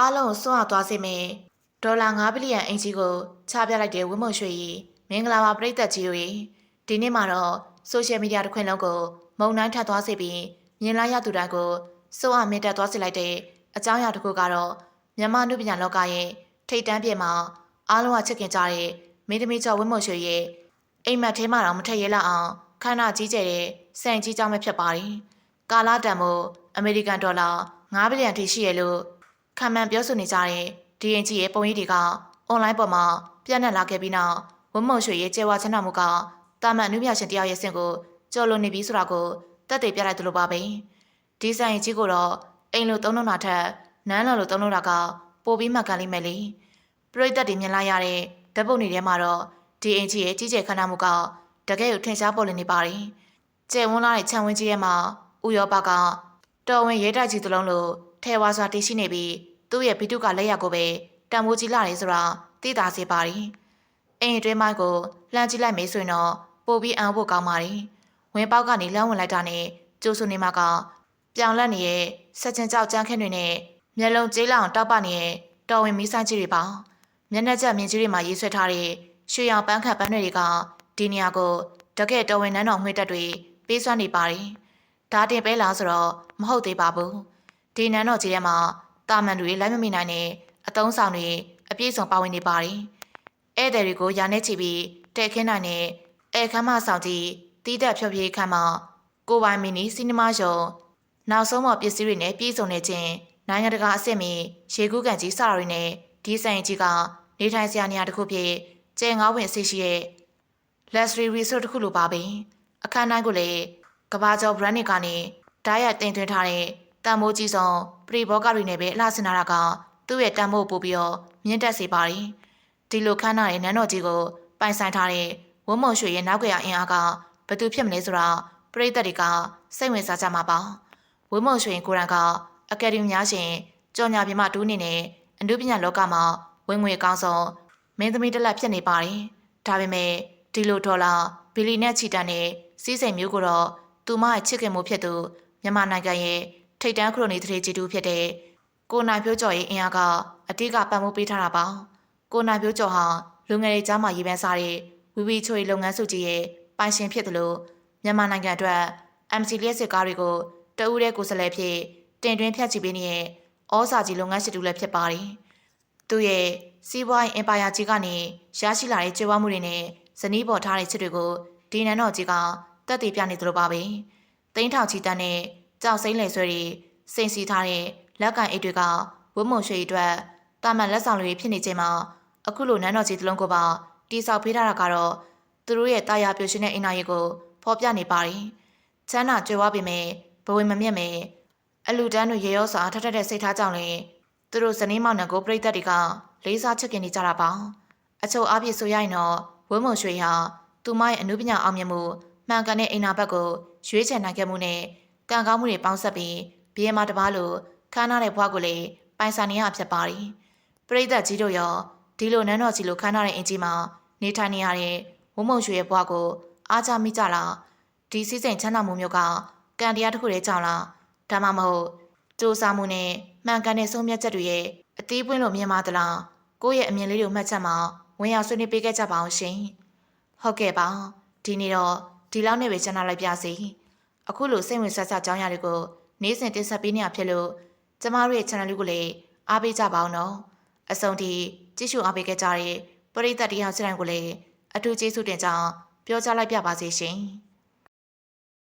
အားလုံးစွန့်အားသွားစေမယ်ဒေါ်လာ9ဘီလီယံအင်ဂျီကိုချပြလိုက်တဲ့ဝင်းမုံရွှေကြီးမင်္ဂလာပါပရိသတ်ကြီးတို့ဒီနေ့မှာတော့ဆိုရှယ်မီဒီယာတစ်ခွင်လုံးကိုမုံနှိုင်းထပ်သွားစေပြီးမြင်လိုက်ရသူတိုင်းကိုစွန့်အားမြင့်တက်သွားစေလိုက်တဲ့အကြောင်းအရာတစ်ခုကတော့မြန်မာနုပညာလောကရဲ့ထိပ်တန်းပြည့်မှာအားလုံးကချစ်ခင်ကြတဲ့မင်းသမီးကျော်ဝင်းမုံရွှေရဲ့အိမ်မက်ထဲမှာတော့မထက်ရဲလောက်အောင်ခန္ဓာကြီးကျယ်တဲ့စံကြီးကြောင်းပဲဖြစ်ပါတယ်ကာလာတန်မို့အမေရိကန်ဒေါ်လာ9ဘီလီယံထိရှိရလို့ခံမှန်ပြောဆိုနေကြတဲ့ဒီအင်ဂျီရဲ့ပုံရိပ်တွေကအွန်လိုင်းပေါ်မှာပြန့်နှံ့လာခဲ့ပြီးနောက်ဝင်းမုံရွှေရဲ့ကျေဝါချမ်းသာမှုကတာမန်နုပညာရှင်တယောက်ရဲ့ဆင့်ကိုကျော်လွန်နေပြီဆိုတာကိုတက်တည်ပြလိုက်သလိုပါပဲဒီဆိုင်ကြီးကိုတော့အိမ်လိုသုံးလုံးတာထက်နန်းလိုသုံးလုံးတာကပိုပြီးမှတ်ကန်လိမ့်မယ်လေပရိသတ်တွေမြင်လိုက်ရတဲ့ဓာတ်ပုံတွေထဲမှာတော့ဒီအင်ဂျီရဲ့ကြီးကျယ်ခမ်းနားမှုကတကယ်ကိုထင်ရှားပေါ်လွင်နေပါတယ်ကျယ်ဝန်းလာတဲ့ခြံဝင်းကြီးရဲ့မှာဥရောပကတော်ဝင်ရဲတိုက်ကြီးတစ်လုံးလိုထဲဝါစွာတည်ရှိနေပြီးသူ့ရဲ့ဘီတုကလက်ရကိုပဲတံမိုးကြီးလာတယ်ဆိုတာသိသာစေပါတယ်အိမ်အတွင်းပိုင်းကိုလှမ်းကြည့်လိုက်မေးဆိုရင်တော့ပိုပြီးအံ့ဖို့ကောင်းပါတယ်ဝင်းပေါက်ကနေလမ်းဝင်လိုက်တာနဲ့ကျိုးဆူနေမှာကပြောင်လက်နေတဲ့ဆက်ချင်းကြောက်ကြမ်းခင်းတွေနဲ့မျက်လုံးကြေးလောင်တောက်ပနေတဲ့တော်ဝင်မီးဆိုင်ကြီးတွေပါမျက်နှာကျမြင်ကြီးတွေမှာရေးဆွဲထားတဲ့ရွှေရောင်ပန်းခတ်ပန်းတွေကဒီနေရာကိုတကယ်တော်ဝင်နန်းတော်ငွေတက်တွေပေးစွမ်းနေပါတယ်ဒါတင်ပဲလားဆိုတော့မဟုတ်သေးပါဘူးဒီနန်းတော်ကြီးထဲမှာတာမန်တွေလိုက်မမိနိုင်တဲ့အတုံးဆောင်တွေအပြည့်စုံပါဝင်နေပါတယ်ဧည့်သည်တွေကိုယာနဲ့ချီပြီးတဲခင်းနိုင်တဲ့ဧခမ်းမဆောင်ကြီးတီးတက်ဖြောပြခမ်းမှာကိုပိုင်မီနီစီနီမာရုံနောက်ဆုံးပေါ်ပစ္စည်းတွေနဲ့ပြည်စုံနေခြင်းနိုင်ငံတကာအဆင့်မီရေကူးကန်ကြီးစတာတွေနဲ့ဒီဆိုင်ကြီးကနေထိုင်စရာနေရာတစ်ခုဖြစ်ကျဲငါးဝင်အစီရှိရဲ့ luxury resort တစ်ခုလိုပါပဲအခန်းတိုင်းကိုလည်းကဘာကျော် brand တွေကနေဓာတ်ရိုက်တင်သွင်းထားတဲ့တန်မိုးကြီးဆုံးပရိဘောဂတွေနဲ့ပဲအလှဆင်လာတာကသူ့ရဲ့တန်မိုးပို့ပြီးတော့မြင့်တက်စေပါတယ်ဒီလိုခန်းနာတဲ့နန်းတော်ကြီးကိုပိုင်ဆိုင်ထားတဲ့ဝုံမုံရွှေရဲ့နောက်ကြရအင်အားကဘယ်သူဖြစ်မလဲဆိုတာပရိသတ်တွေကစိတ်ဝင်စားကြမှာပါဝုံမုံရွှေကိုရန်ကအကယ်ဒမီများရှင်ကြော်ညာပြမတူးနေတဲ့အနုပညာလောကမှာဝင်ငွေအကောင်းဆုံးမင်းသမီးတစ်လက်ဖြစ်နေပါတယ်ဒါပေမဲ့ဒီလိုဒေါ်လာဘီလီနဲ့ချီတန်တဲ့စီးစိမ်မျိုးကိုတော့သူမရဲ့ချစ်ခင်မှုဖြစ်သူမြန်မာနိုင်ငံရဲ့ထိပ်တန်းခရိုနီသတိကြီးတူဖြစ်တဲ့ကိုနိုင်ဖြိုးကျော်ရဲ့အင်အားကအတိကပံ့ပိုးပေးထားတာပါကိုနိုင်ဖြိုးကျော်ဟာလူငယ်တွေကြားမှာရေးပန်းစားတဲ့ဝီဝီချိုရီလုပ်ငန်းစုကြီးရဲ့ပိုင်ရှင်ဖြစ်တယ်လို့မြန်မာနိုင်ငံအတွက် MC လျက်စစ်ကားတွေကိုတအူးတဲ့ကိုယ်စားလှယ်ဖြစ်တင်သွင်းဖြတ်ချီပေးနေတဲ့ဩစာကြီးလုပ်ငန်းရှိသူလည်းဖြစ်ပါတယ်သူရဲ့စီးပွားရေးအင်ပါယာကြီးကနေရရှိလာတဲ့ကြွယ်ဝမှုတွေနဲ့ဇနီးပေါ်ထားတဲ့ချစ်တွေကိုဒီနန်းတော်ကြီးကတက်တည်ပြနေသလိုပါပဲသိန်းထောင်ချီတန်းနဲ့ကြောက်စိမ့်လေဆွဲတွေစိန်စီထားတဲ့လက်ကန်အိတ်တွေကဝုံမုံရွှေအတွက်တာမန်လက်ဆောင်တွေဖြစ်နေချိန်မှာအခုလိုနန်းတော်ကြီးတစ်လုံးကိုပါတိဆောက်ပေးထားတာကတော့သူတို့ရဲ့တာယာပျော်ရွှင်တဲ့အင်အားကြီးကိုဖော်ပြနေပါတယ်ချမ်းသာကြွယ်ဝပေမဲ့ဘဝမမြတ်မဲ့အလူတန်းတွေရေရောစွာထထတဲ့စိတ်ထားကြောင့်လေသူတို့ဇနီးမောင်နှံကိုပြိတ္တတွေကလေးစားချစ်ခင်နေကြတာပါအချို့အားဖြင့်ဆိုရရင်တော့ဝုံမုံရွှေဟာသူမရဲ့အနုပညာအောင်မြင်မှုမှန်ကန်တဲ့အိမ်နာဘက်ကိုရွေးချယ်နိုင်ခဲ့မှုနဲ့ကံကောင်းမှုတွေပေါင်းဆက်ပြီးဘီယမတပားလိုခမ်းနားတဲ့ဘွားကိုလည်းပိုင်ဆိုင်နေရဖြစ်ပါတယ်ပရိသတ်ကြီးတို့ရောဒီလိုနန်းတော်ကြီးလိုခမ်းနားတဲ့အင်ကြီးမှာနေထိုင်နေရတဲ့ဝုံမုံရွှေရဲ့ဘွားကိုအားကြမိကြလားဒီစည်းစိမ်ချမ်းသာမှုမျိုးကကံတရားတစ်ခုတည်းကြောင့်လားဒါမှမဟုတ်စူးစမ်းမှုနဲ့မှန်ကန်တဲ့ဆုံးဖြတ်ချက်တွေရဲ့အသေးပွင့်လို့မြင်ပါသလားကိုယ့်ရဲ့အမြင်လေးတွေကိုမှတ်ချက်မှာဝင်ရောက်ဆွေးနွေးပေးခဲ့ကြပါအောင်ရှင်ဟုတ်ကဲ့ပါဒီနေ့တော့ဒီလောက်နဲ့ပဲကျန်လာလိုက်ပါစီအခုလိုစိတ်ဝင်စားစရာအကြောင်းအရာတွေကိုနေ့စဉ်တင်ဆက်ပေးနေရဖြစ်လို့ကျမတို့ရဲ့ channel လေးကိုလည်းအားပေးကြပါအောင်နော်အဆုံးထိကြည့်ရှုအားပေးခဲ့ကြတဲ့ပရိသတ်တရားစရန်ကိုလည်းအထူးကျေးဇူးတင်ကြောင်းပြောကြားလိုက်ပြပါစေရှင်